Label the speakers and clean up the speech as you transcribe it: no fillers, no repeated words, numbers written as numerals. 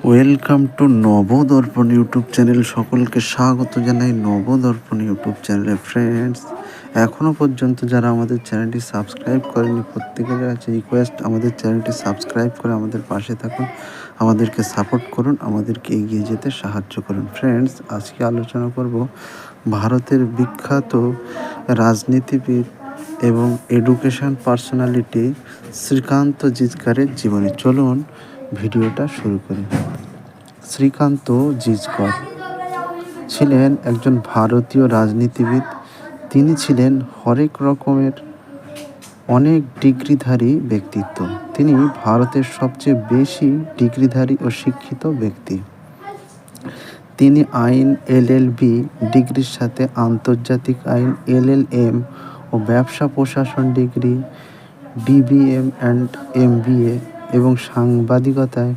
Speaker 1: Welcome to Nabadarpan YouTube channel. সকলকে স্বাগত জানাই নবদর্পণ ইউটিউব চ্যানেলে। ফ্রেন্ডস, এখনও পর্যন্ত যারা আমাদের চ্যানেলটি সাবস্ক্রাইব করেনি, প্রত্যেকের কাছে রিকোয়েস্ট, আমাদের চ্যানেলটি সাবস্ক্রাইব করে আমাদের পাশে থাকুন, আমাদেরকে সাপোর্ট করুন, আমাদেরকে এগিয়ে যেতে সাহায্য করুন। ফ্রেন্ডস, আজকে আলোচনা করব ভারতের বিখ্যাত রাজনীতিবিদ এবং এডুকেশন পার্সোনালিটি শ্রীকান্ত জিচকারের জীবনী। চলুন ভিডিওটা শুরু করি। শ্রীকান্ত জিচকর ছিলেন একজন ভারতীয় রাজনীতিবিদ। তিনি ছিলেন হরেক রকমের অনেক ডিগ্রিধারী ব্যক্তিত্ব। তিনি ভারতের সবচেয়ে বেশি ডিগ্রিধারী ও শিক্ষিত ব্যক্তি। তিনি আইন এলএলবি ডিগ্রির সাথে আন্তর্জাতিক আইন এলএলএম ও ব্যবসা প্রশাসন ডিগ্রি বিবিএম অ্যান্ড এমবিএ এবং সাংবাদিকতায়